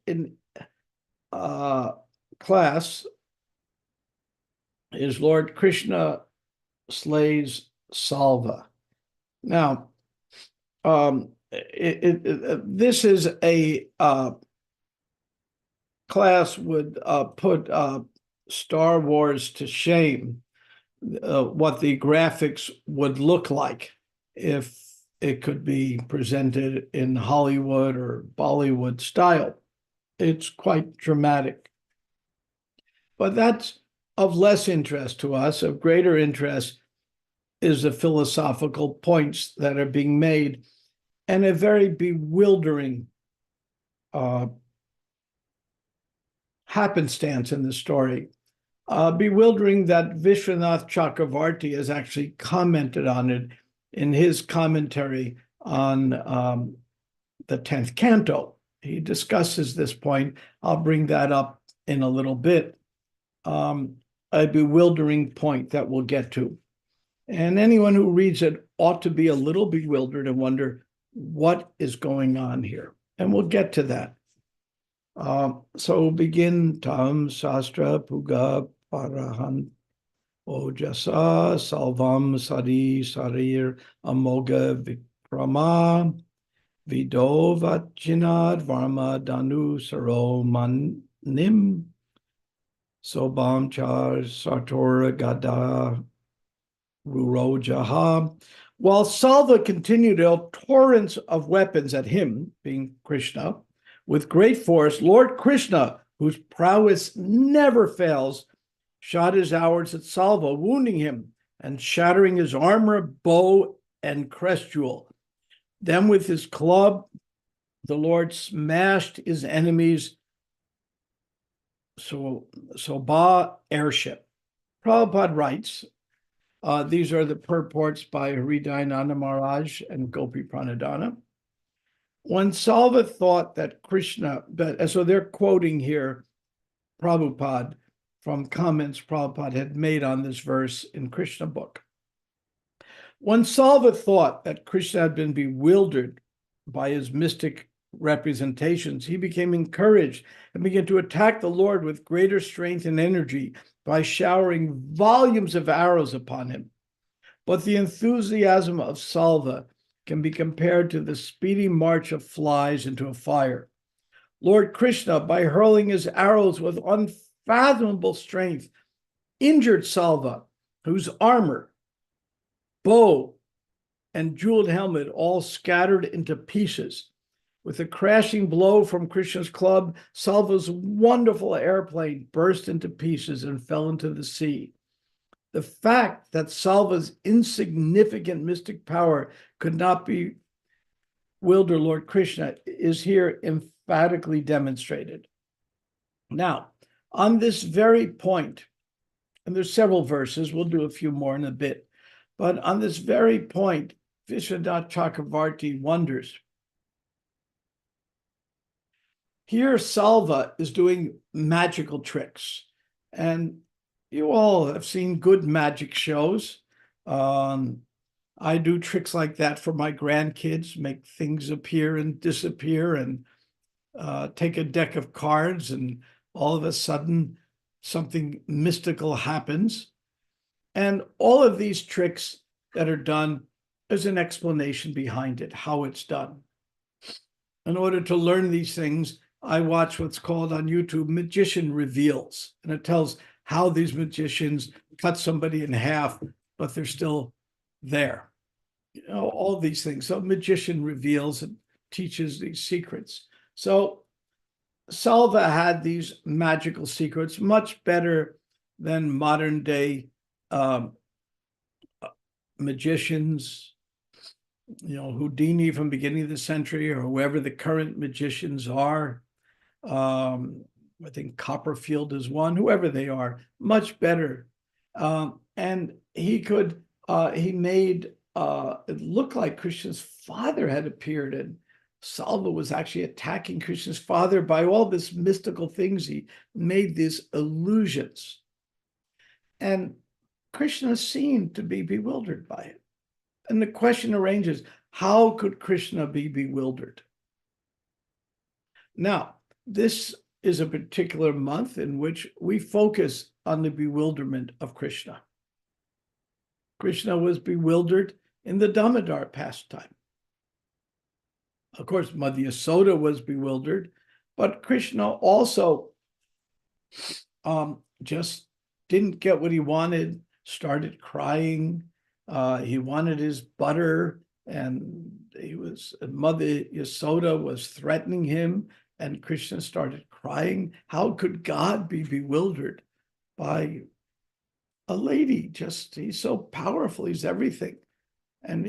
in class is Lord Krishna slays Salva. Now, this is a class would put Star Wars to shame, what the graphics would look like if it could be presented in Hollywood or Bollywood style. It's quite dramatic. But that's of less interest to us. Of greater interest is the philosophical points that are being made, and a very bewildering happenstance in the story. Bewildering that Vishwanath Chakravarti has actually commented on it in his commentary on the 10th canto. He discusses this point. I'll bring that up in a little bit. A bewildering point that we'll get to. And anyone who reads it ought to be a little bewildered and wonder what is going on here. And we'll get to that. So we'll begin Tam Sastra Puga Parahan Ojasa Salvam Sari Sarir Amoga Vikrama Vido Vachinad Varma Danu Saro Manim Sobam Char Sartora Gada Rurojaha. While Salva continued to hurl torrents of weapons at him, being Krishna, with great force, Lord Krishna, whose prowess never fails, shot his arrows at Salva, wounding him and shattering his armor, bow, and crest jewel. Then with his club, the Lord smashed his enemy's Sobha airship. Prabhupada writes, these are the purports by Hridayananda Maharaj and Gopi Pranadhana. When Salva thought that Krishna, so they're quoting here Prabhupada from comments Prabhupada had made on this verse in Krishna book. When Salva thought that Krishna had been bewildered by his mystic representations, he became encouraged and began to attack the Lord with greater strength and energy by showering volumes of arrows upon him. But the enthusiasm of Salva can be compared to the speedy march of flies into a fire. Lord Krishna, by hurling his arrows with unfathomable strength, injured Salva, whose armor, bow, and jeweled helmet all scattered into pieces. With a crashing blow from Krishna's club, Salva's wonderful airplane burst into pieces and fell into the sea. The fact that Salva's insignificant mystic power could not bewilder Lord Krishna is here emphatically demonstrated. Now, on this very point, and there's several verses, we'll do a few more in a bit, but on this very point, Vishwanath Chakravarti wonders. Here, Salva is doing magical tricks, and you all have seen good magic shows. I do tricks like that for my grandkids, make things appear and disappear, and take a deck of cards, and all of a sudden, something mystical happens. And all of these tricks that are done, there's an explanation behind it, how it's done. In order to learn these things, I watch what's called on YouTube Magician Reveals, and it tells how these magicians cut somebody in half, but they're still there. You know, all these things. So Magician Reveals and teaches these secrets. So Salva had these magical secrets, much better than modern day magicians, you know, Houdini from the beginning of the century, or whoever the current magicians are. I think Copperfield is one, whoever they are, much better. And he made it look like Krishna's father had appeared, and Salva was actually attacking Krishna's father by all this mystical things. He made these illusions. And Krishna seemed to be bewildered by it. And the question arises, how could Krishna be bewildered? Now, this is a particular month in which we focus on the bewilderment of Krishna. Krishna was bewildered in the Damodar pastime. Of course, Mother Yasoda was bewildered, but Krishna also just didn't get what he wanted, started crying. He wanted his butter, and Mother Yasoda was threatening him, and Krishna started crying. How could God be bewildered by a lady? He's so powerful, he's everything. And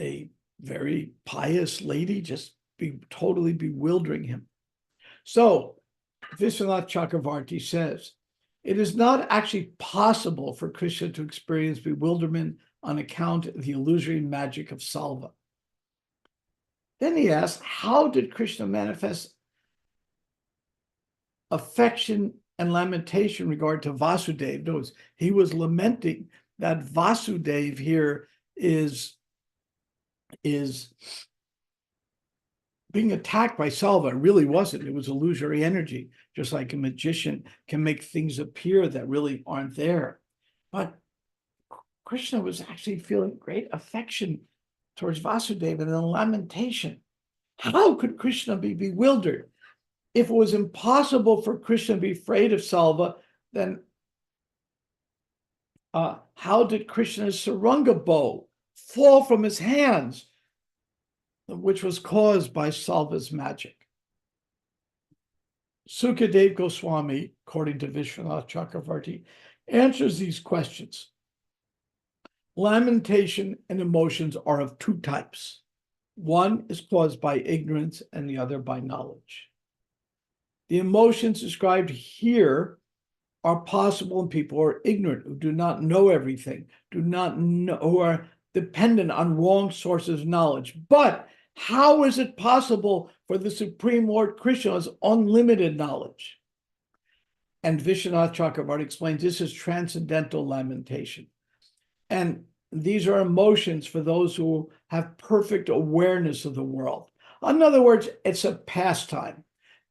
a very pious lady just totally bewildering him. So Vishwanath Chakravarti says, it is not actually possible for Krishna to experience bewilderment on account of the illusory magic of Salva. Then he asks, how did Krishna manifest affection and lamentation in regard to Vasudeva? Notice he was lamenting that Vasudeva here is being attacked by Salva. It really wasn't. It was illusory energy, just like a magician can make things appear that really aren't there. But Krishna was actually feeling great affection towards Vasudeva and a lamentation. How could Krishna be bewildered? If it was impossible for Krishna to be afraid of Salva, then how did Krishna's Saranga bow fall from his hands, which was caused by Salva's magic? Sukadev Goswami, according to Vishwanath Chakravarti, answers these questions. Lamentation and emotions are of two types. One is caused by ignorance and the other by knowledge. The emotions described here are possible in people who are ignorant, who do not know everything, who are dependent on wrong sources of knowledge. But how is it possible for the Supreme Lord Krishna has unlimited knowledge? And Vishwanath Chakravarti explains this is transcendental lamentation. And these are emotions for those who have perfect awareness of the world. In other words, it's a pastime.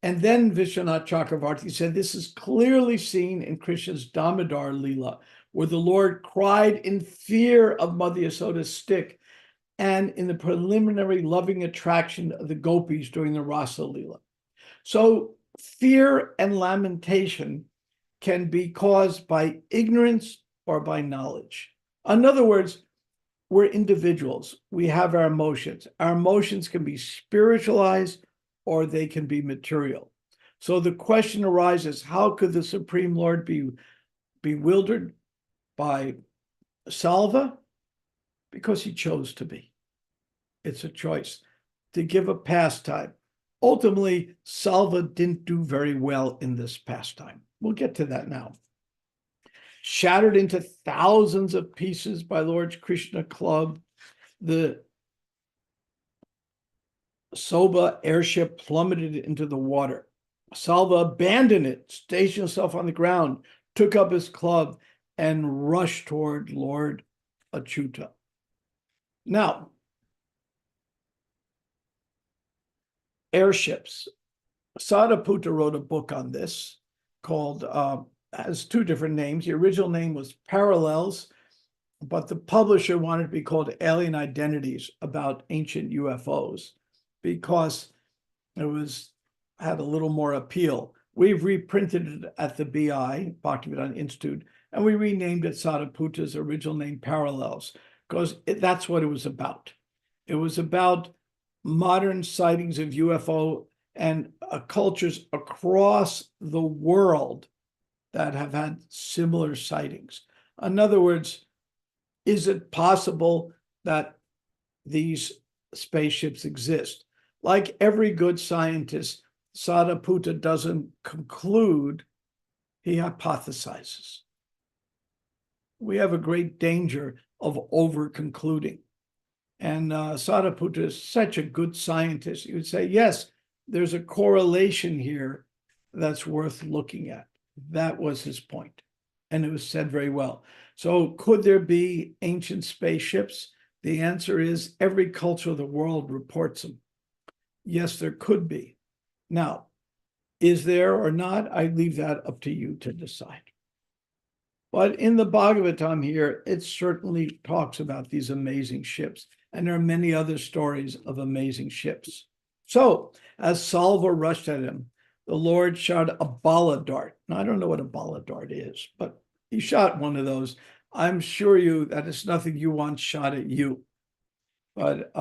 And then Vishwanath Chakravarti said this is clearly seen in Krishna's Damodar Leela, where the Lord cried in fear of Mother Yasoda's stick, and in the preliminary loving attraction of the gopis during the Rasa Leela. So fear and lamentation can be caused by ignorance or by knowledge. In other words, we're individuals. We have our emotions. Our emotions can be spiritualized or they can be material. So the question arises, how could the Supreme Lord be bewildered by Salva? Because he chose to be. It's a choice to give a pastime. Ultimately, Salva didn't do very well in this pastime. We'll get to that now. Shattered into thousands of pieces by Lord Krishna club, the Soba airship plummeted into the water. Salva abandoned it, stationed himself on the ground, took up his club, and rushed toward Lord Achyuta. Now, airships. Sariputta wrote a book on this called, has two different names. The original name was Parallels, but the publisher wanted to be called Alien Identities, about ancient UFOs, because it had a little more appeal. We've reprinted it at the BI, Bhaktivedanta Institute, and we renamed it Sariputta's original name, Parallels, because that's what it was about. It was about modern sightings of UFO and cultures across the world that have had similar sightings. In other words, is it possible that these spaceships exist? Like every good scientist, Sariputta doesn't conclude, he hypothesizes. We have a great danger of over-concluding. And Sariputta is such a good scientist. He would say, yes, there's a correlation here that's worth looking at. That was his point. And it was said very well. So could there be ancient spaceships? The answer is every culture of the world reports them. Yes, there could be. Now, is there or not? I leave that up to you to decide. But in the Bhagavatam here, it certainly talks about these amazing ships. And there are many other stories of amazing ships. So, as Salva rushed at him, the Lord shot a bala dart. Now, I don't know what a bala dart is, but he shot one of those. I'm sure you that is nothing you want shot at you. But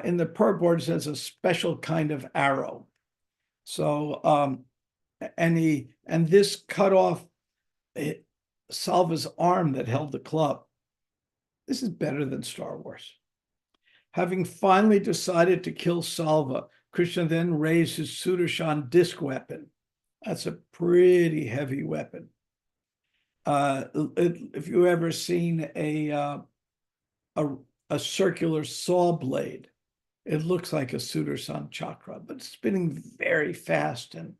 in the purport, it says a special kind of arrow. So, and this cut off Salva's arm that held the club. This is better than Star Wars. Having finally decided to kill Salva, Krishna then raised his Sudarshan disc weapon. That's a pretty heavy weapon. If you've ever seen a circular saw blade, it looks like a Sudarshan chakra, but it's spinning very fast and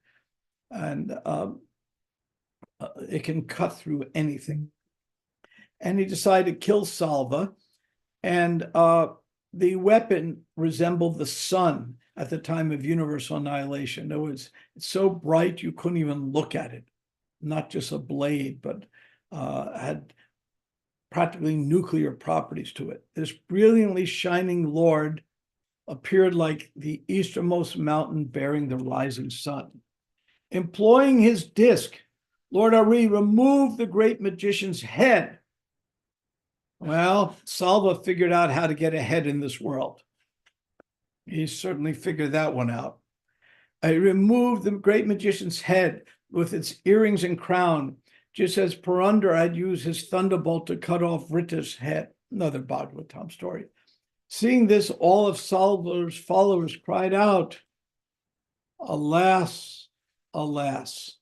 it can cut through anything. And he decided to kill Salva, and the weapon resembled the sun at the time of universal annihilation. In other words, it's so bright you couldn't even look at it. Not just a blade, but had practically nuclear properties to it. This brilliantly shining Lord appeared like the easternmost mountain bearing the rising sun. Employing his disc, Lord Ari removed the great magician's head. Well, Salva figured out how to get ahead in this world. He certainly figured that one out. He removed the great magician's head with its earrings and crown, just as Purandar had used his thunderbolt to cut off Rita's head. Another Bhagavatam story. Seeing this, all of Salva's followers cried out, "Alas, alas!"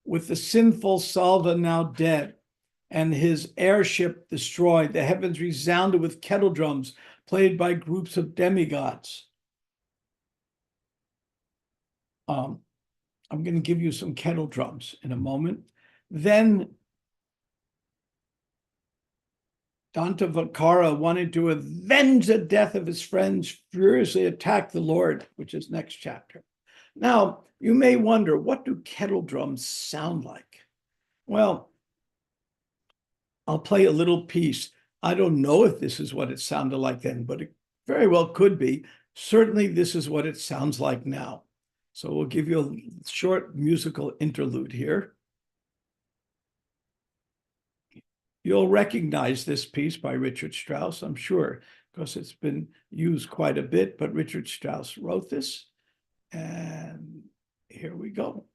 With the sinful Salva now dead and his airship destroyed, the heavens resounded with kettle drums played by groups of demigods. I'm going to give you some kettle drums in a moment. Then Dantavakara wanted to avenge the death of his friends, furiously attacked the Lord, which is next chapter. Now, you may wonder, what do kettle drums sound like? Well, I'll play a little piece. I don't know if this is what it sounded like then, but it very well could be. Certainly, this is what it sounds like now. So we'll give you a short musical interlude here. You'll recognize this piece by Richard Strauss, I'm sure, because it's been used quite a bit, but Richard Strauss wrote this. And here we go.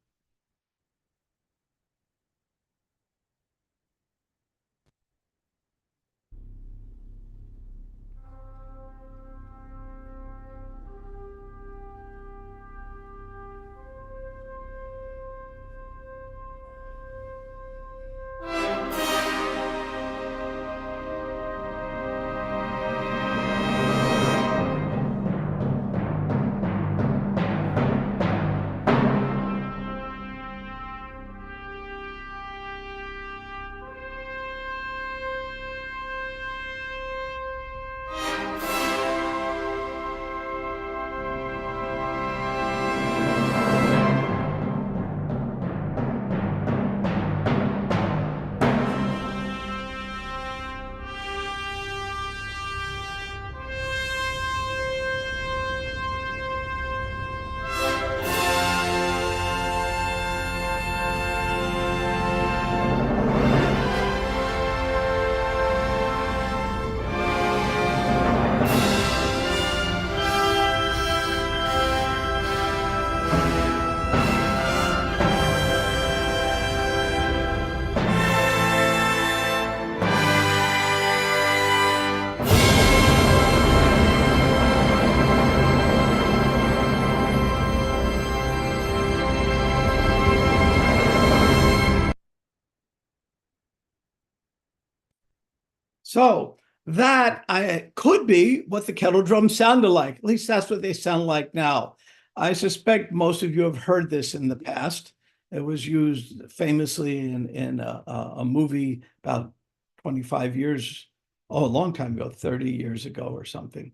So that could be what the kettle drums sounded like. At least that's what they sound like now. I suspect most of you have heard this in the past. It was used famously in a movie about 25 years, a long time ago, 30 years ago or something.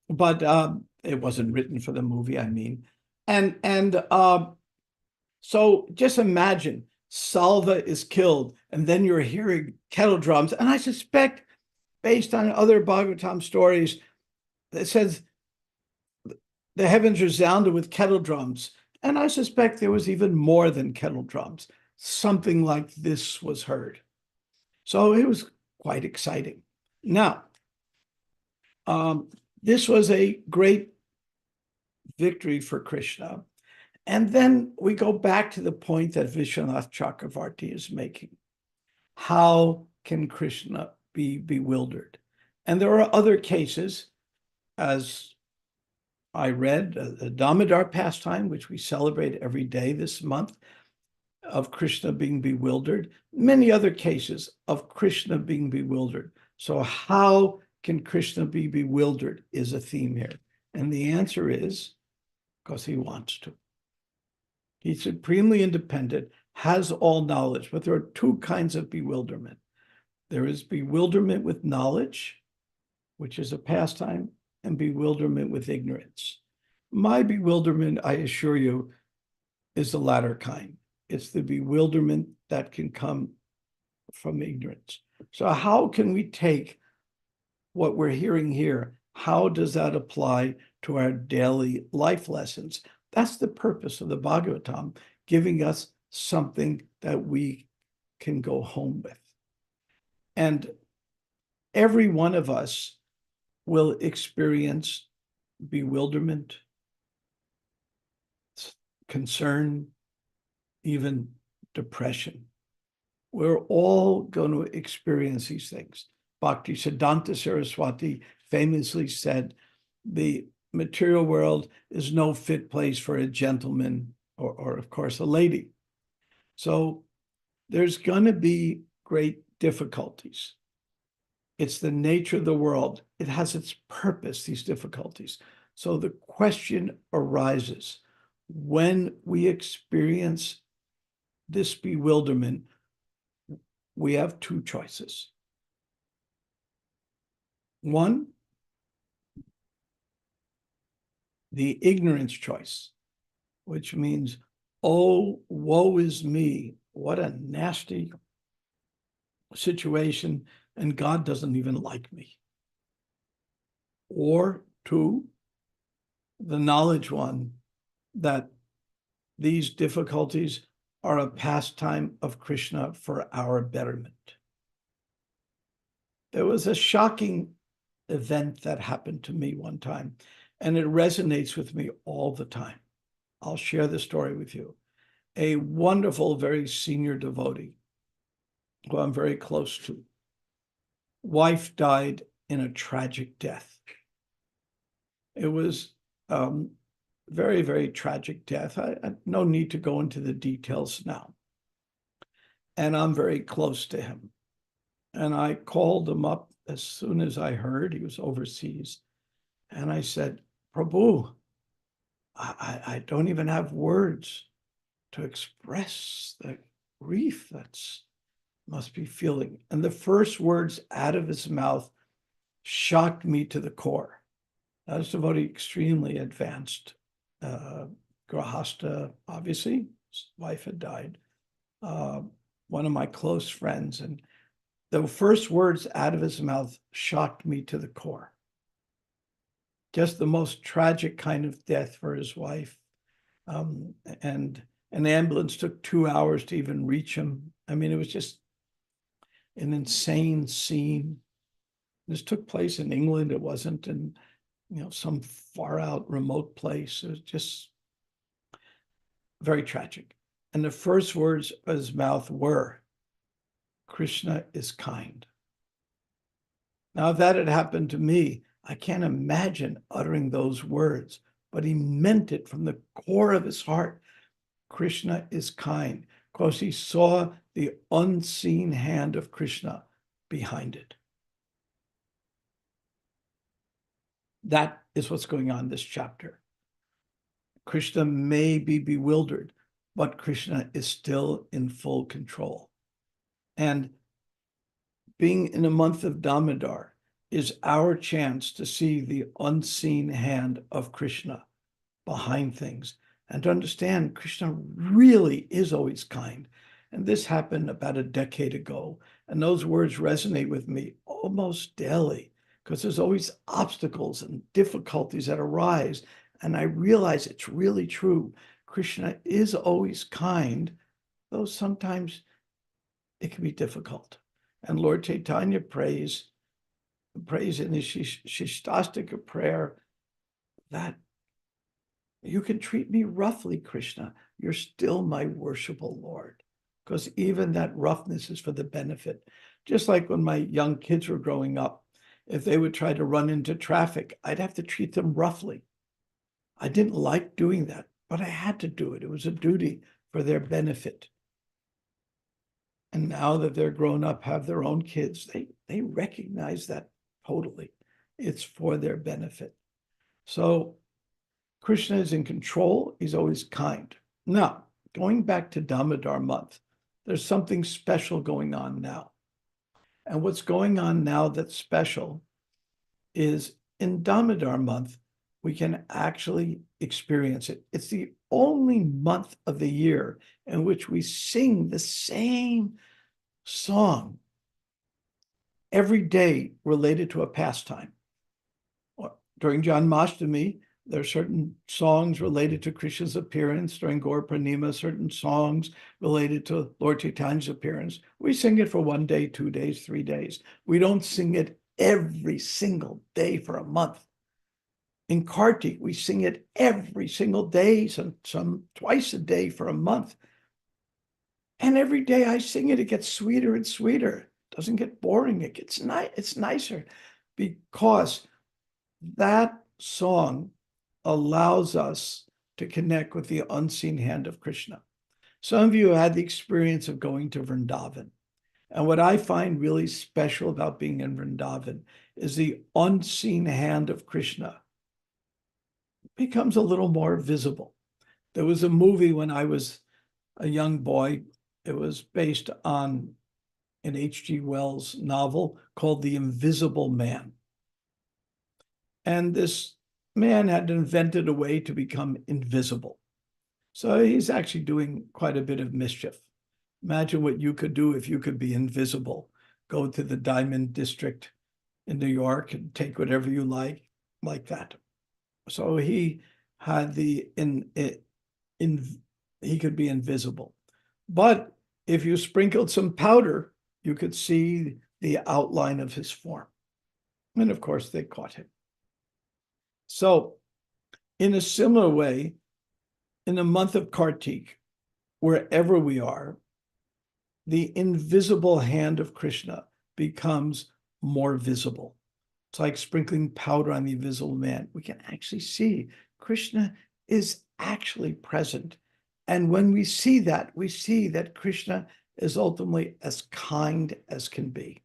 but it wasn't written for the movie, I mean. And so just imagine Salva is killed, and then you're hearing kettle drums. And I suspect, based on other Bhagavatam stories, it says the heavens resounded with kettle drums. And I suspect there was even more than kettle drums. Something like this was heard. So it was quite exciting. Now, this was a great victory for Krishna. And then we go back to the point that Vishwanath Chakravarti is making. How can Krishna be bewildered? And there are other cases, as I read, the Damodar pastime, which we celebrate every day this month, of Krishna being bewildered, many other cases of Krishna being bewildered. So how can Krishna be bewildered is a theme here. And the answer is because he wants to. He's supremely independent, has all knowledge, but there are two kinds of bewilderment. There is bewilderment with knowledge, which is a pastime, and bewilderment with ignorance. My bewilderment, I assure you, is the latter kind. It's the bewilderment that can come from ignorance. So how can we take what we're hearing here? How does that apply to our daily life lessons? That's the purpose of the Bhagavatam, giving us something that we can go home with. And every one of us will experience bewilderment, concern, even depression. We're all going to experience these things. Bhakti Siddhanta Saraswati famously said, the material world is no fit place for a gentleman or of course, a lady. So there's going to be great difficulties. It's the nature of the world. It has its purpose, these difficulties. So the question arises, when we experience this bewilderment, we have two choices. One, the ignorance choice, which means, oh, woe is me. What a nasty situation, and God doesn't even like me. Or two, the knowledge one, that these difficulties are a pastime of Krishna for our betterment. There was a shocking event that happened to me one time, and it resonates with me all the time. I'll share the story with you. A wonderful, very senior devotee, who I'm very close to, wife died in a tragic death. It was very, very tragic death. I no need to go into the details now. And I'm very close to him. And I called him up as soon as I heard he was overseas. And I said, Prabhu, I don't even have words to express the grief that's must be feeling. And the first words out of his mouth shocked me to the core. That was devotee extremely advanced. Grahasta, obviously, his wife had died. One of my close friends. And the first words out of his mouth shocked me to the core. Just the most tragic kind of death for his wife. And an ambulance took 2 hours to even reach him. I mean, it was just an insane scene. This took place in England. It wasn't in, some far out remote place. It was just very tragic. And the first words of his mouth were, Krishna is kind. Now, if that had happened to me, I can't imagine uttering those words, but he meant it from the core of his heart. Krishna is kind, because he saw the unseen hand of Krishna behind it. That is what's going on in this chapter. Krishna may be bewildered, but Krishna is still in full control. And being in a month of Damodar, is our chance to see the unseen hand of Krishna behind things and to understand Krishna really is always kind. And this happened about a decade ago. And those words resonate with me almost daily because there's always obstacles and difficulties that arise. And I realize it's really true. Krishna is always kind, though sometimes it can be difficult. And Lord Chaitanya prays in the Shikshashtaka prayer that you can treat me roughly, Krishna. You're still my worshipful Lord. Because even that roughness is for the benefit. Just like when my young kids were growing up, if they would try to run into traffic, I'd have to treat them roughly. I didn't like doing that, but I had to do it. It was a duty for their benefit. And now that they're grown up, have their own kids, they recognize that totally. It's for their benefit. So Krishna is in control. He's always kind. Now, going back to Damodar month, there's something special going on now. And what's going on now that's special is in Damodar month, we can actually experience it. It's the only month of the year in which we sing the same song every day related to a pastime. During Janmashtami, there are certain songs related to Krishna's appearance. During Gaur Purnima, certain songs related to Lord Chaitanya's appearance. We sing it for 1 day, 2 days, 3 days. We don't sing it every single day for a month. In Kartik, we sing it every single day, some twice a day for a month. And every day I sing it, it gets sweeter and sweeter. It doesn't get boring. It gets it's nicer because that song allows us to connect with the unseen hand of Krishna. Some of you had the experience of going to Vrindavan. And what I find really special about being in Vrindavan is the unseen hand of Krishna becomes a little more visible. There was a movie when I was a young boy. It was based on an H.G. Wells novel called The Invisible Man. And this man had invented a way to become invisible. So he's actually doing quite a bit of mischief. Imagine what you could do if you could be invisible. Go to the Diamond District in New York and take whatever you like that. So he had he could be invisible. But if you sprinkled some powder, you could see the outline of his form. And of course, they caught him. So in a similar way, in the month of Kartik, wherever we are, the invisible hand of Krishna becomes more visible. It's like sprinkling powder on the invisible man. We can actually see Krishna is actually present. And when we see that Krishna is ultimately as kind as can be.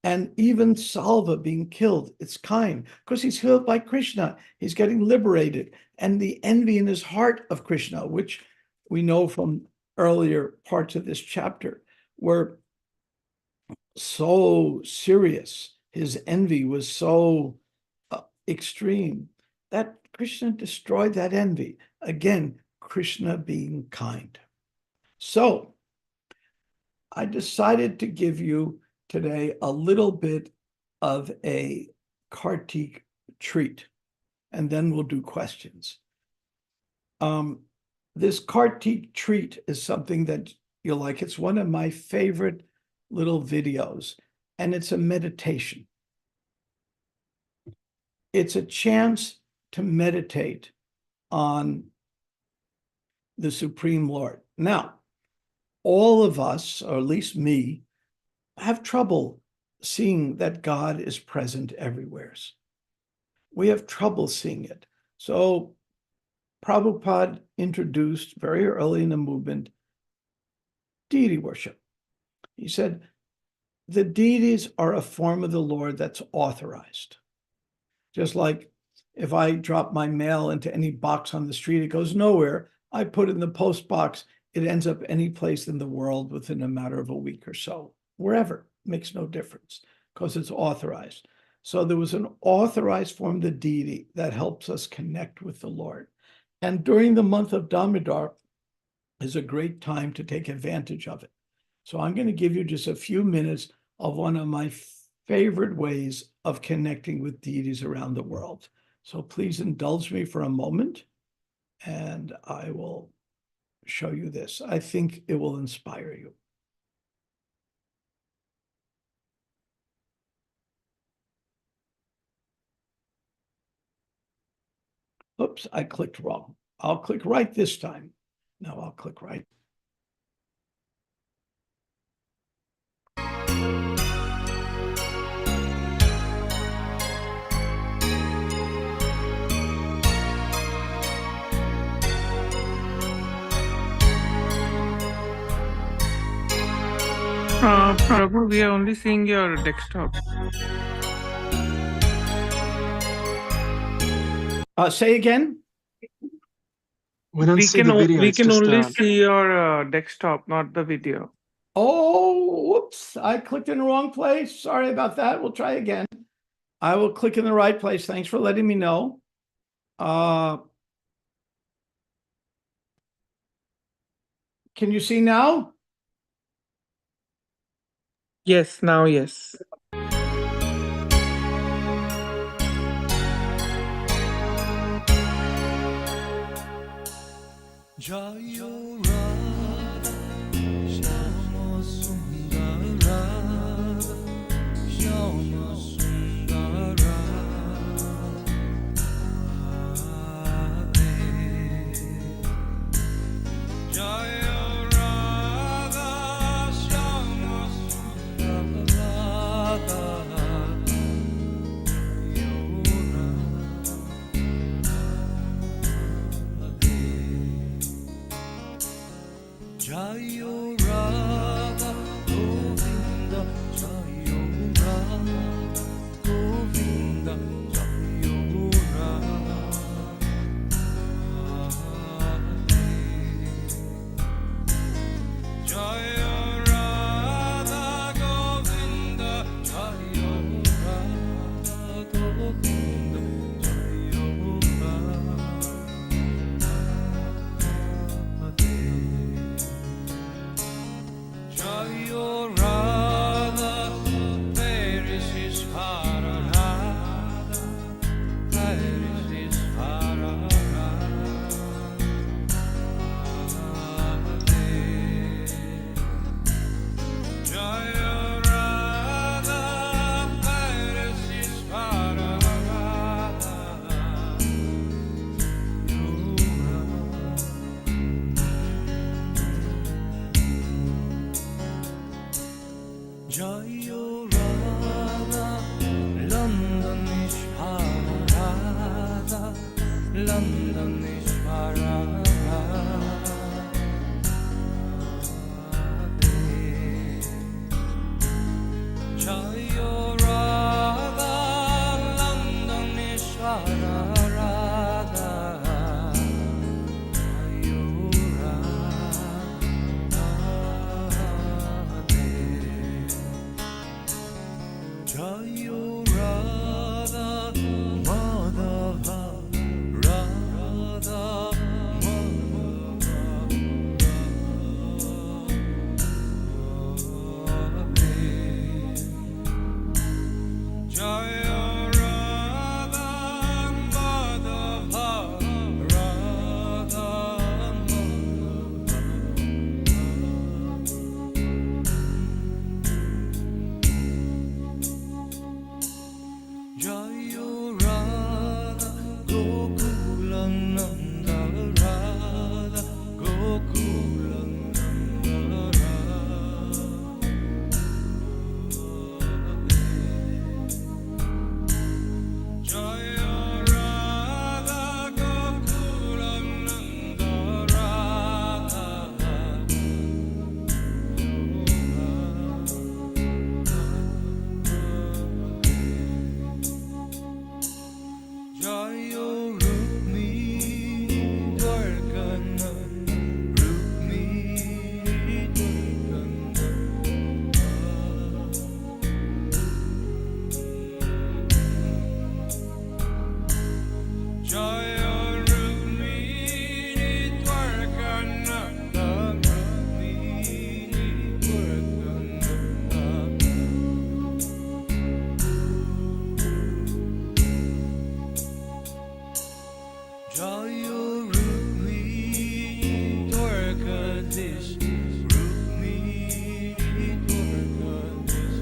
And even Salva being killed, it's kind because he's killed by Krishna. He's getting liberated. And the envy in his heart of Krishna, which we know from earlier parts of this chapter, were so serious. His envy was so extreme that Krishna destroyed that envy. Again, Krishna being kind. So I decided to give you today a little bit of a Kartik treat, and then we'll do questions. This Kartik treat is something that you'll like. It's one of my favorite little videos, and it's a meditation. It's a chance to meditate on the Supreme Lord. Now, all of us, or at least me, have trouble seeing that God is present everywhere. We have trouble seeing it. So Prabhupada introduced very early in the movement deity worship. He said, the deities are a form of the Lord that's authorized. Just like if I drop my mail into any box on the street, it goes nowhere. I put it in the post box, it ends up any place in the world within a matter of a week or so. Wherever, makes no difference because it's authorized. So there was an authorized form of the deity that helps us connect with the Lord. And during the month of Damodar is a great time to take advantage of it. So I'm going to give you just a few minutes of one of my favorite ways of connecting with deities around the world. So please indulge me for a moment, and I will show you this. I think it will inspire you. Oops, I clicked wrong. I'll click right this time. No, I'll click right. Prabhu, we are only seeing your desktop. Say again? We don't see the video. We It's can just, only see your desktop, not the video. Oh, whoops, I clicked in the wrong place. Sorry about that. We'll try again. I will click in the right place. Thanks for letting me know. Can you see now? Yes, now yes. Jayo Rukmini Dwarkadish, Rukmini Dwarkadish.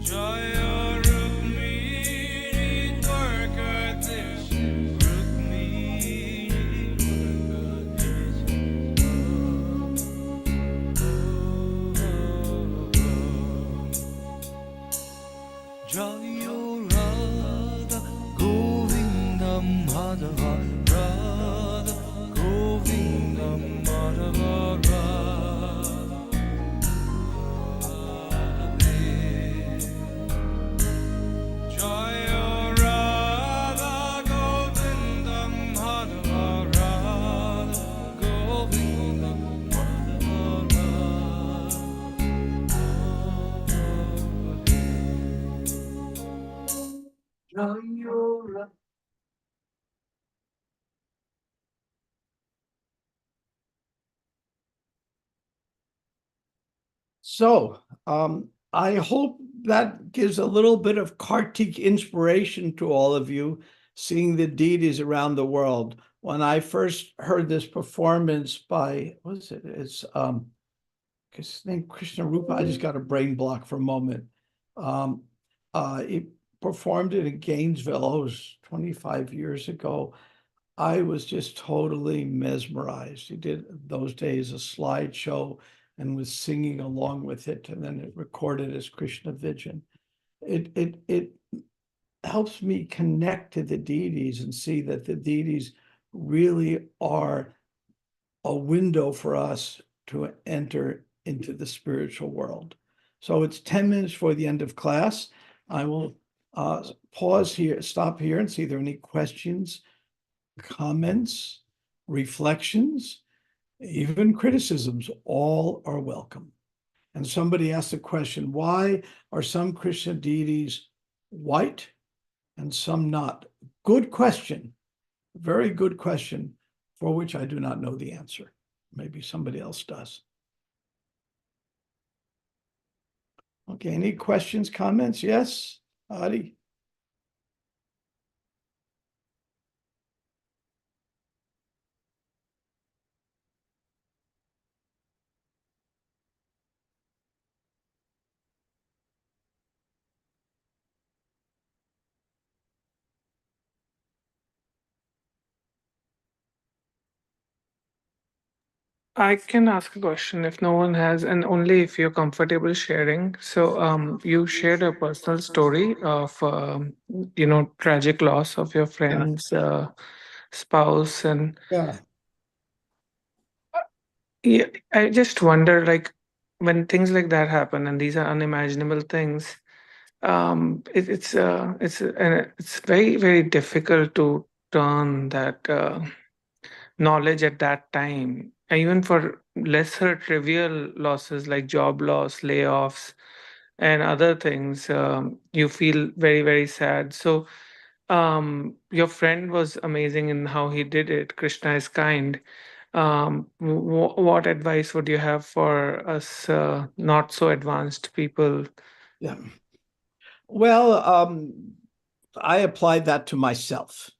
Jayo Rukmini Dwarkadish, Rukmini Dwarkadish. Jayo Radha Govinda Madhava Radha Govinda Madhava Radhe. Jayo Radha Govinda Madhava Radha Govinda Madhava Radhe. Jayo Radha. So, I hope that gives a little bit of Kartik inspiration to all of you, seeing the deities around the world. When I first heard this performance by, what is it? It's his name Krishna Rupa. I just got a brain block for a moment. He performed it in Gainesville. Oh, it was 25 years ago. I was just totally mesmerized. He did those days a slideshow and was singing along with it, and then it recorded as Krishna Vision. It helps me connect to the deities and see that the deities really are a window for us to enter into the spiritual world. So it's 10 minutes for the end of class. I will pause here, stop here, and see if there are any questions, comments, reflections, even criticisms. All are welcome. And somebody asked the question, why are some Krishna deities white and some not? Good question, very good question, for which I do not know the answer. Maybe somebody else does. Okay, any questions, comments? Yes, Adi? I can ask a question if no one has, and only if you're comfortable sharing. So, you shared a personal story of, tragic loss of your friend's spouse, and Yeah. yeah, I just wonder, like, when things like that happen, and these are unimaginable things, it's very very difficult to turn that knowledge at that time, even for lesser trivial losses like job loss, layoffs, and other things. You feel very very sad. So your friend was amazing in how he did it. Krishna is kind. What advice would you have for us not so advanced people? Yeah. Well, I applied that to myself.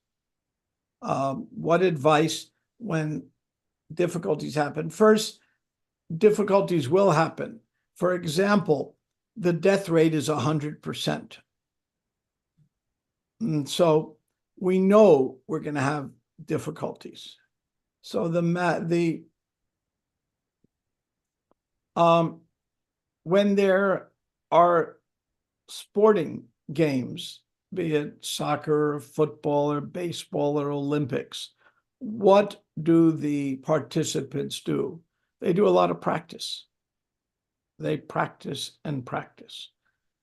What advice when difficulties happen? First, difficulties will happen. For example, the death rate is 100%. And so we know we're going to have difficulties. So when there are sporting games, be it soccer or football or baseball or Olympics, what do the participants do? They do a lot of practice. They practice and practice.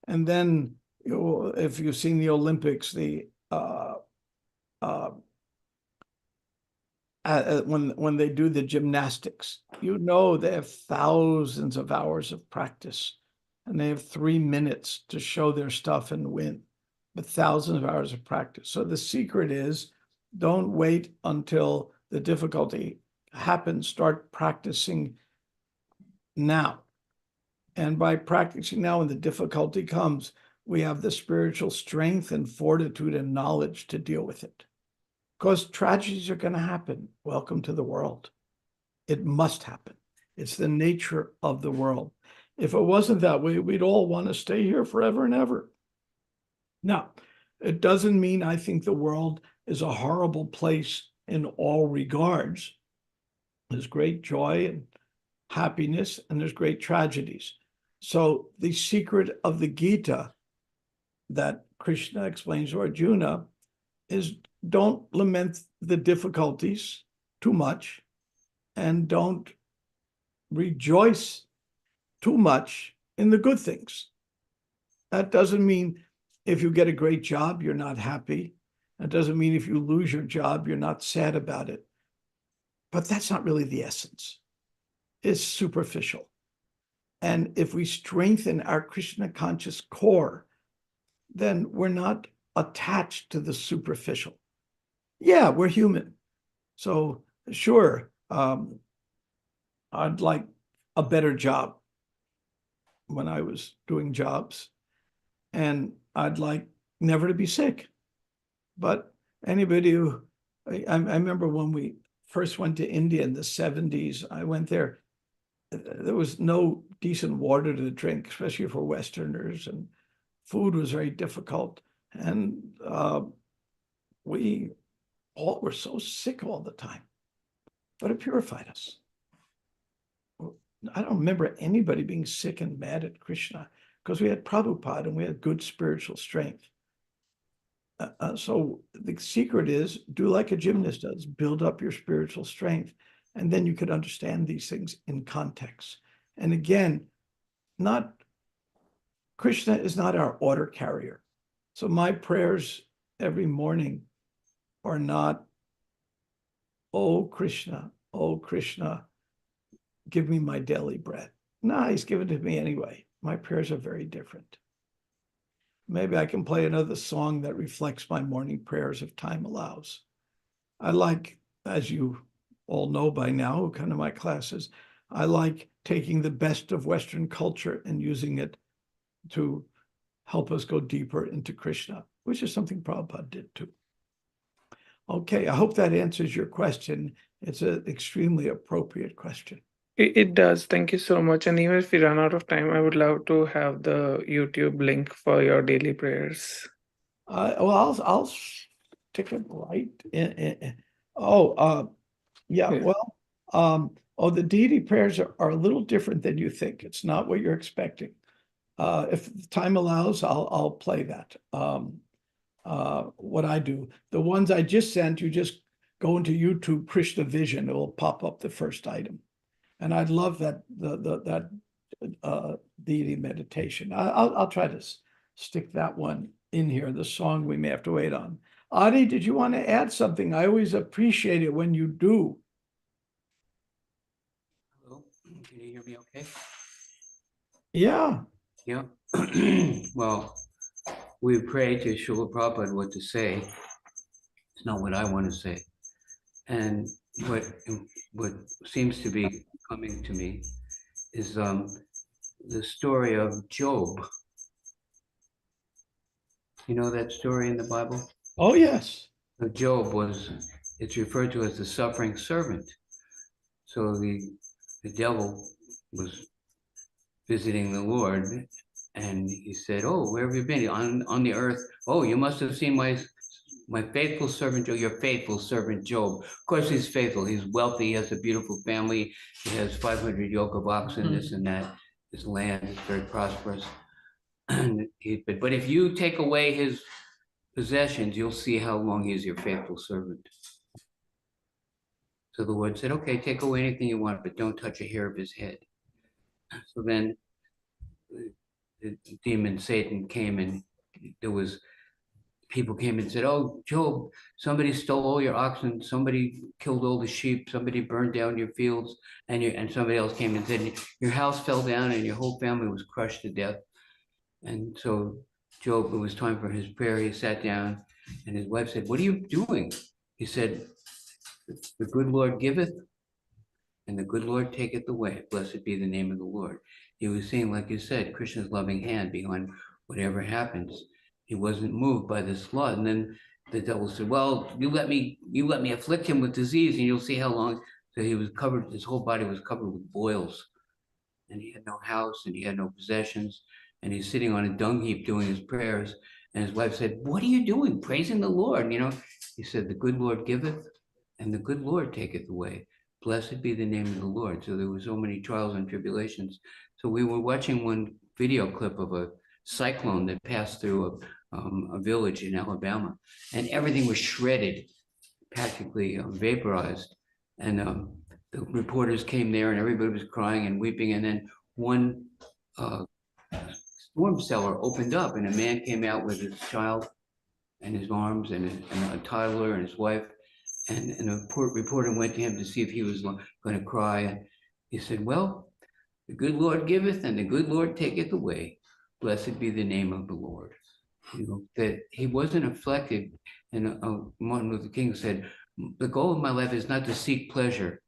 And then, if you've seen the Olympics, when they do the gymnastics, they have thousands of hours of practice, and they have 3 minutes to show their stuff and win, but thousands of hours of practice. So the secret is, don't wait until the difficulty happens. Start practicing now. And by practicing now, when the difficulty comes, we have the spiritual strength and fortitude and knowledge to deal with it. Because tragedies are going to happen. Welcome to the world. It must happen. It's the nature of the world. If it wasn't that way, we'd all want to stay here forever and ever. Now, it doesn't mean I think the world is a horrible place in all regards. There's great joy and happiness, and there's great tragedies. So the secret of the Gita that Krishna explains to Arjuna is don't lament the difficulties too much, and don't rejoice too much in the good things. That doesn't mean if you get a great job, you're not happy. That doesn't mean if you lose your job, you're not sad about it. But that's not really the essence. It's superficial. And if we strengthen our Krishna conscious core, then we're not attached to the superficial. Yeah, we're human. So sure, I'd like a better job when I was doing jobs, and I'd like never to be sick. But anybody who, I remember when we first went to India in the 70s, I went there, there was no decent water to drink, especially for Westerners, and food was very difficult. And we all were so sick all the time, but it purified us. I don't remember anybody being sick and mad at Krishna because we had Prabhupada and we had good spiritual strength. So the secret is do like a gymnast does, build up your spiritual strength, and then you could understand these things in context. And again, Krishna is not our order carrier. So my prayers every morning are not, oh Krishna, give me my daily bread. No, he's given it to me anyway. My prayers are very different. Maybe I can play another song that reflects my morning prayers if time allows. I like, as you all know by now who come to my classes, I like taking the best of Western culture and using it to help us go deeper into Krishna, which is something Prabhupada did too. Okay, I hope that answers your question. It's an extremely appropriate question. It does. Thank you so much. And even if we run out of time, I would love to have the YouTube link for your daily prayers. Well, I'll stick it right in. Yeah. Well, the deity prayers are a little different than you think. It's not what you're expecting. If time allows, I'll play that. What I do, the ones I just sent, you just go into YouTube Krishna Vision, it will pop up the first item. And I'd love that deity meditation. I'll try to stick that one in here. The song we may have to wait on. Adi, did you want to add something? I always appreciate it when you do. Hello, can you hear me okay? Yeah. Yeah. Well, we pray to Srila Prabhupada what to say. It's not what I want to say. And what seems to be coming to me is the story of Job. You know that story in the Bible? Oh, yes. Job it's referred to as the suffering servant. So the devil was visiting the Lord, and he said, "Oh, where have you been? On the earth? Oh, you must have seen my faithful servant Job, your faithful servant Job. Of course, he's faithful. He's wealthy. He has a beautiful family. He has 500 yoke of oxen, this and that. His land is very prosperous. But if you take away his possessions, you'll see how long he's your faithful servant." So the Lord said, "Okay, take away anything you want, but don't touch a hair of his head." So then the demon Satan came, and people came and said, "Oh, Job, somebody stole all your oxen, somebody killed all the sheep, somebody burned down your fields," and somebody else came and said, "Your house fell down and your whole family was crushed to death." And so Job, it was time for his prayer. He sat down, and his wife said, "What are you doing?" He said, "The good Lord giveth, and the good Lord taketh away. Blessed be the name of the Lord." he was seeing, like you said, Krishna's loving hand behind whatever happens. He wasn't moved by this flood. And then the devil said, well, you let me afflict him with disease and you'll see how long. So he was covered, his whole body was covered with boils. And he had no house and he had no possessions. And he's sitting on a dung heap doing his prayers. And his wife said, what are you doing? Praising the Lord. He said, the good Lord giveth and the good Lord taketh away. Blessed be the name of the Lord. So there were so many trials and tribulations. So we were watching one video clip of a cyclone that passed through a village in Alabama, and everything was shredded, practically vaporized. And the reporters came there, and everybody was crying and weeping. And then one storm cellar opened up, and a man came out with his child in his arms, and a toddler and his wife. And a reporter went to him to see if he was going to cry. And he said, well, the good Lord giveth and the good Lord taketh away. Blessed be the name of the Lord. That he wasn't afflicted. And Martin Luther King said, the goal of my life is not to seek pleasure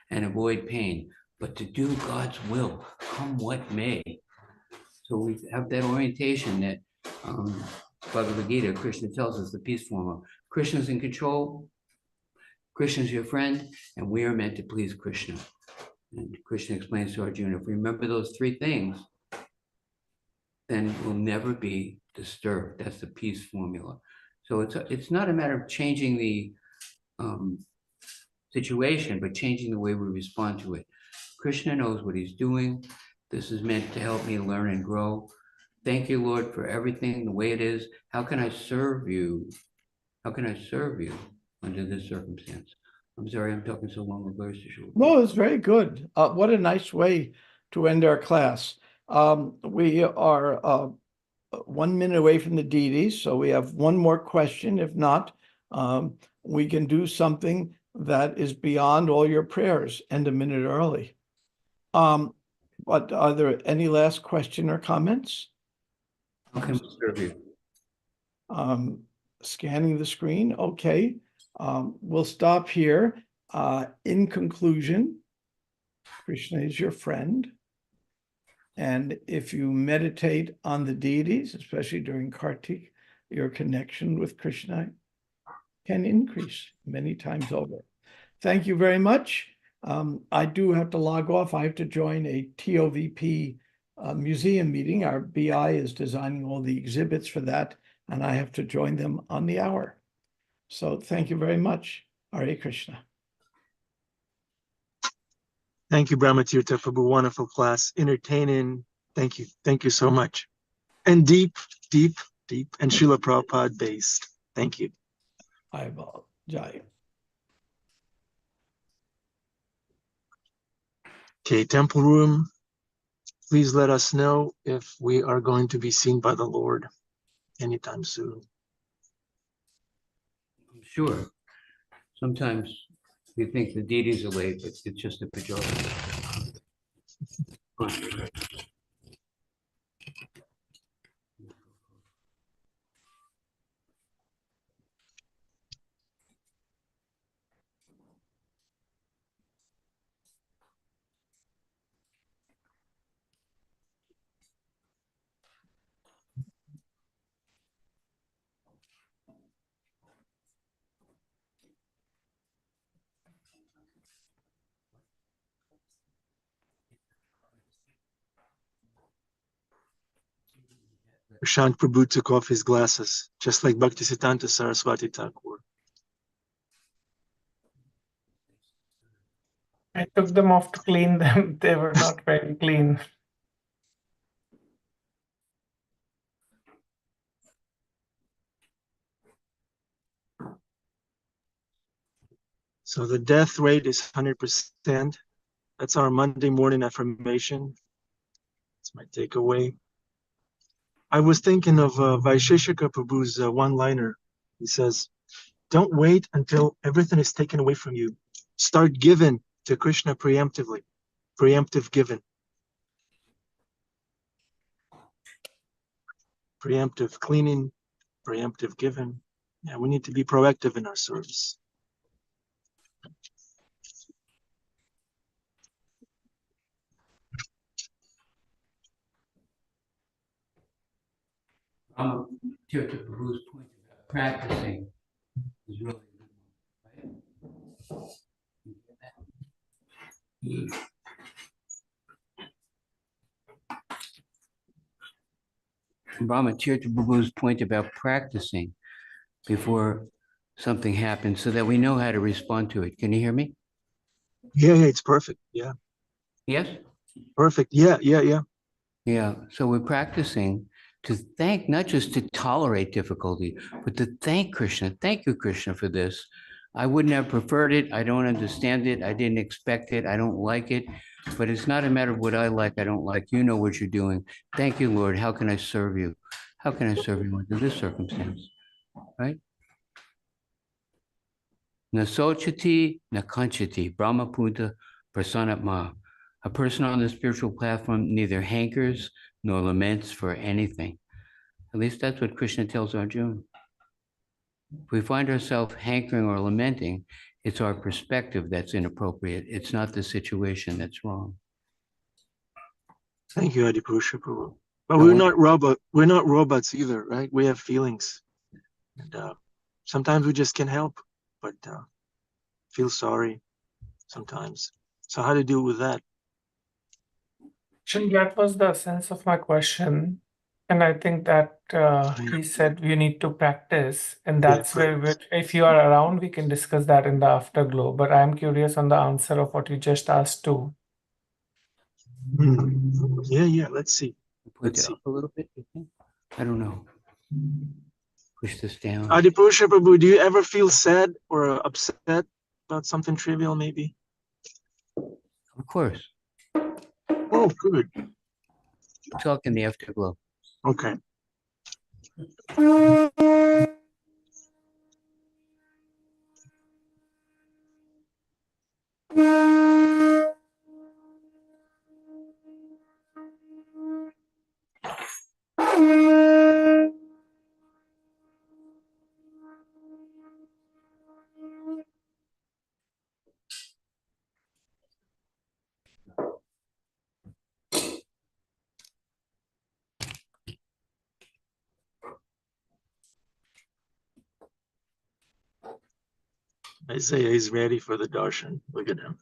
and avoid pain, but to do God's will, come what may. So we have that orientation that Bhagavad Gita, Krishna tells us, the peace formula. Krishna's in control. Krishna's your friend, and we are meant to please Krishna. And Krishna explains to Arjuna, if we remember those three things, then we'll never be disturbed. That's the peace formula. So it's not a matter of changing the situation, but changing the way we respond to it. Krishna knows what he's doing. This is meant to help me learn and grow. Thank you, Lord, for everything the way it is. How can I serve you? How can I serve you under this circumstance? I'm sorry, I'm talking so long. No, it's very good. What a nice way to end our class. We are 1 minute away from the deities, so we have one more question. If not, we can do something that is beyond all your prayers, end a minute early. But are there any last question or comments? How can we serve you? Scanning the screen. Okay. We'll stop here. In conclusion, Krishna is your friend. And if you meditate on the deities, especially during Kartik, your connection with Krishna can increase many times over. Thank you very much. I do have to log off. I have to join a TOVP museum meeting. Our BI is designing all the exhibits for that, and I have to join them on the hour. So thank you very much. Hare Krishna. Thank you, Brahma Tirtha, for a wonderful class. Entertaining. Thank you. Thank you so much. And deep, and Srila Prabhupada based. Thank you. Ayabal Jai. Okay, temple room. Please let us know if we are going to be seen by the Lord anytime soon. I'm sure. Sometimes we think the deities are late, but it's just a pejorative. Prashant Prabhu took off his glasses, just like Bhaktisiddhanta Saraswati Thakur. I took them off to clean them. They were not very clean. So the death rate is 100%. That's our Monday morning affirmation. That's my takeaway. I was thinking of Vaisheshika Prabhu's one-liner. He says, don't wait until everything is taken away from you. Start giving to Krishna preemptively. Preemptive giving. Preemptive cleaning, preemptive giving. Yeah, we need to be proactive in our service. Brahma Tirtha Prabhu's point about practicing is really a good one, right? Brahma Tirtha Prabhu's point about practicing before something happens so that we know how to respond to it. Can you hear me? Yeah, it's perfect. Yeah, Yes? perfect. Yeah. Yeah. So we're practicing to thank, not just to tolerate difficulty, but to thank Krishna. Thank you, Krishna, for this. I wouldn't have preferred it. I don't understand it. I didn't expect it. I don't like it. But it's not a matter of what I like, I don't like. You know what you're doing. Thank you, Lord. How can I serve you? How can I serve you under this circumstance? Right? Na sochati, na kanchati, Brahma Punta Prasanatma. A person on the spiritual platform neither hankers nor laments for anything. At least that's what Krishna tells Arjuna. If we find ourselves hankering or lamenting, it's our perspective that's inappropriate. It's not the situation that's wrong. Thank you, Adipusha Prabhu. But No, we're not robots either, right? We have feelings. And sometimes we just can't help but feel sorry sometimes. So how to deal with that? Actually, that was the sense of my question. And I think that he said we need to practice, and Yeah, that's where, if you are around, we can discuss that in the afterglow. But I'm curious on the answer of what you just asked too. Yeah. Let's see. Put it up a little bit, you think? I don't know. Push this down. Adipusha Prabhu, do you ever feel sad or upset about something trivial, maybe? Of course. Oh, good. Talk in the afterglow. Okay. Isaiah is ready for the darshan. Look at him.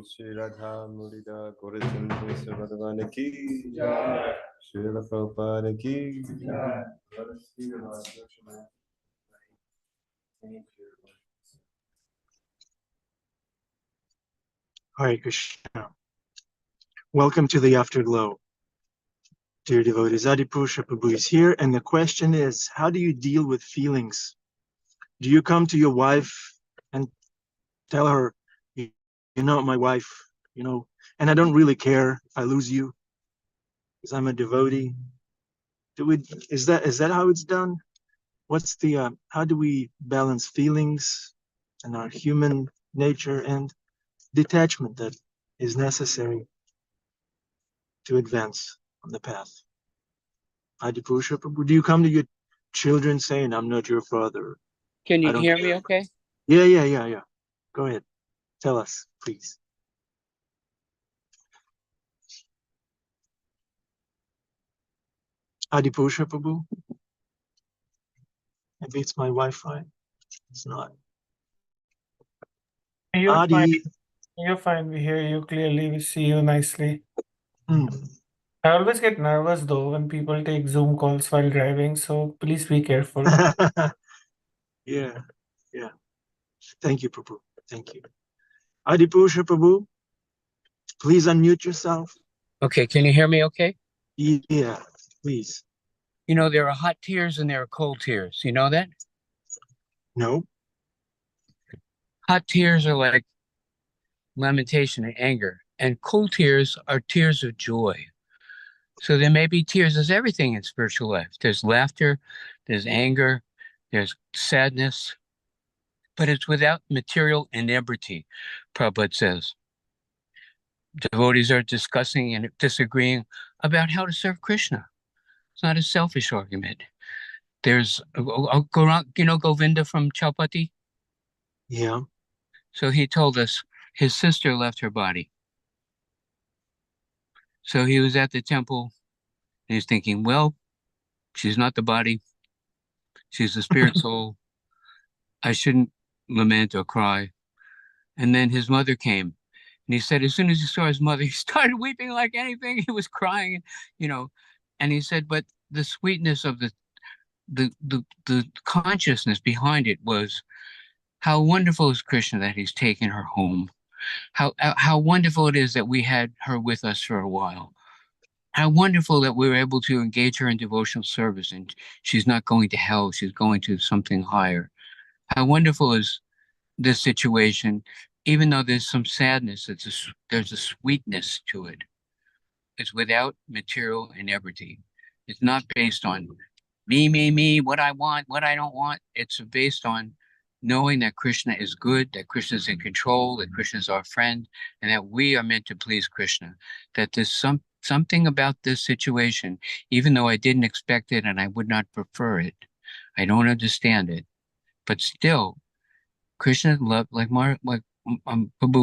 Shri Radha Murida Gaurachandra Bhagavan ki Jai. Srila Prabhupada ki Jai. Hare Krishna. Welcome to the Afterglow. Dear devotees, Adipusha Prabhu is here, and the question is, how do you deal with feelings? Do you come to your wife and tell her, you're not my wife, and I don't really care if I lose you because I'm a devotee? Is that how it's done? What's the how do we balance feelings and our human nature and detachment that is necessary to advance on the path? Adipusha Prabhu, do you come to your children saying, I'm not your father? Can I you don't hear care. me okay? Yeah. Go ahead. Tell us, please. Adipusha Prabhu? Maybe it's my Wi-Fi. It's not. You're fine. Adi. You're fine. We hear you clearly. We see you nicely. Hmm. I always get nervous though when people take Zoom calls while driving, so please be careful. Yeah. Thank you, Prabhu. Thank you. Adipusha Prabhu, please unmute yourself. Okay, can you hear me okay? Yeah, please. You know, there are hot tears and there are cold tears. You know that? No. Hot tears are like lamentation and anger, and cold tears are tears of joy. So there may be tears. There's everything in spiritual life. There's laughter, there's anger, there's sadness, but it's without material inebriety, Prabhupada says. Devotees are discussing and disagreeing about how to serve Krishna. It's not a selfish argument. There's Govinda from Chaupati. Yeah. So he told us his sister left her body. So he was at the temple and he's thinking, well, she's not the body. She's the spirit soul. I shouldn't lament or cry. And then his mother came and he said, as soon as he saw his mother, he started weeping like anything. He was crying, and he said, but the sweetness of the consciousness behind it was how wonderful is Krishna that he's taken her home. How wonderful it is that we had her with us for a while. How wonderful that we were able to engage her in devotional service and she's not going to hell, she's going to something higher. How wonderful is this situation, even though there's some sadness, there's a sweetness to it. It's without material inebriety. It's not based on me, what I want, what I don't want. It's based on knowing that Krishna is good, that Krishna is in control, that Krishna is our friend, and that we are meant to please Krishna. That there's something about this situation, even though I didn't expect it and I would not prefer it, I don't understand it, but still, Krishna's love, like Prabhu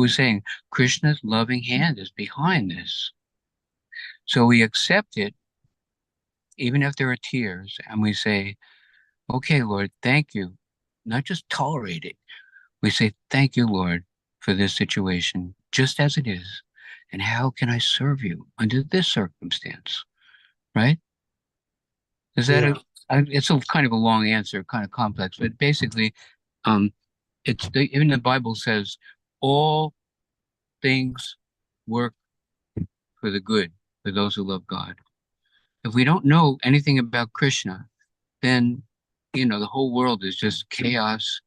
was saying, Krishna's loving hand is behind this. So we accept it, even if there are tears, and we say, okay, Lord, thank you. Not just tolerate it. We say, thank you, Lord, for this situation, just as it is. And how can I serve you under this circumstance? Right? Is that Yeah. it's a kind of a long answer, kind of complex, but basically, um, even the Bible says all things work for the good for those who love God. If we don't know anything about Krishna, then, you know, the whole world is just chaos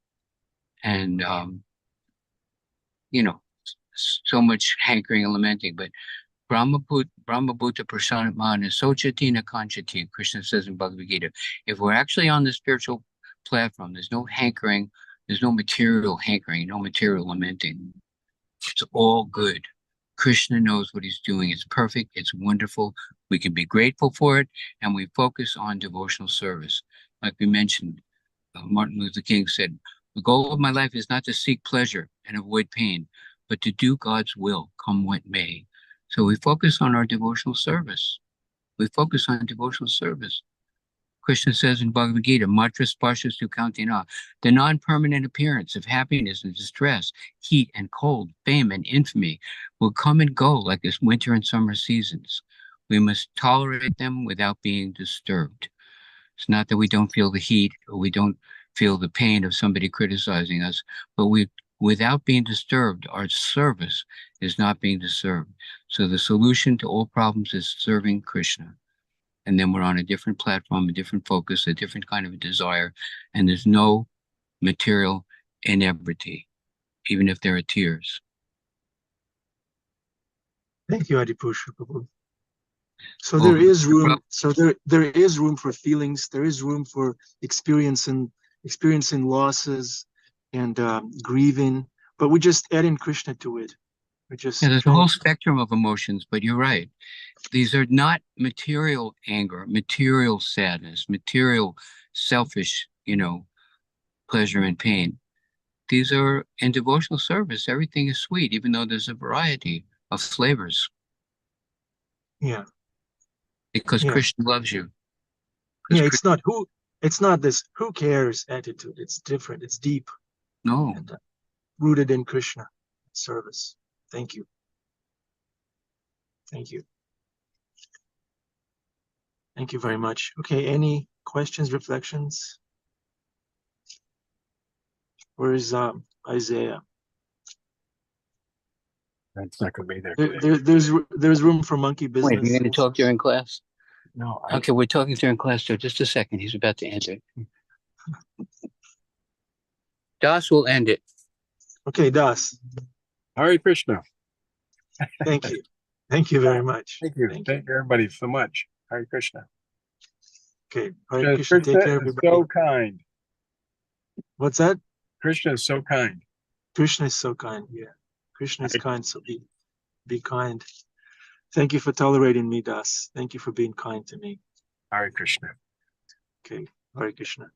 and, you know, so much hankering and lamenting. But Brahma Bhuta Prasanatmana Sochatina Kanchati, Krishna says in Bhagavad Gita. If we're actually on the spiritual platform, there's no hankering, there's no material hankering, no material lamenting. It's all good. Krishna knows what he's doing. It's perfect. It's wonderful. We can be grateful for it, and we focus on devotional service. Like we mentioned, Martin Luther King said, the goal of my life is not to seek pleasure and avoid pain, but to do God's will, come what may. So we focus on our devotional service. We focus on devotional service. Krishna says in Bhagavad Gita, Matra Sparshas tu Kantina, the non-permanent appearance of happiness and distress, heat and cold, fame and infamy will come and go like this winter and summer seasons. We must tolerate them without being disturbed. It's not that we don't feel the heat or we don't feel the pain of somebody criticizing us, but without being disturbed, our service is not being disturbed. So the solution to all problems is serving Krishna. And then we're on a different platform, a different focus, a different kind of a desire, and there's no material inebriety, even if there are tears. Thank you, Adipusha Prabhu. So there is room. So there is room for feelings. There is room for experiencing losses and grieving. But we just add in Krishna to it. There's a whole spectrum of emotions. But you're right. These are not material anger, material sadness, material selfish, pleasure and pain. These are in devotional service. Everything is sweet, even though there's a variety of flavors. Yeah. Because Krishna loves you. Yeah, it's not this who cares attitude. It's different. It's deep. No. And, rooted in Krishna service. Thank you. Thank you. Thank you very much. Okay, any questions, reflections? Where is Isaiah? That's not going to be there. There's room for monkey business. Wait, you're going to talk during class? No. Okay, we're talking during class, so just a second. He's about to end it. Das will end it. Okay, Das. Hare Krishna. Thank you. Thank you very much. Thank you. Thank you, everybody, so much. Hare Krishna. Okay, Hare Krishna. Take care, everybody. So kind. What's that? Krishna is so kind. Krishna is so kind. Yeah, Krishna is kind. So be kind. Thank you for tolerating me, Das. Thank you for being kind to me. Hare Krishna. Okay, Hare Krishna.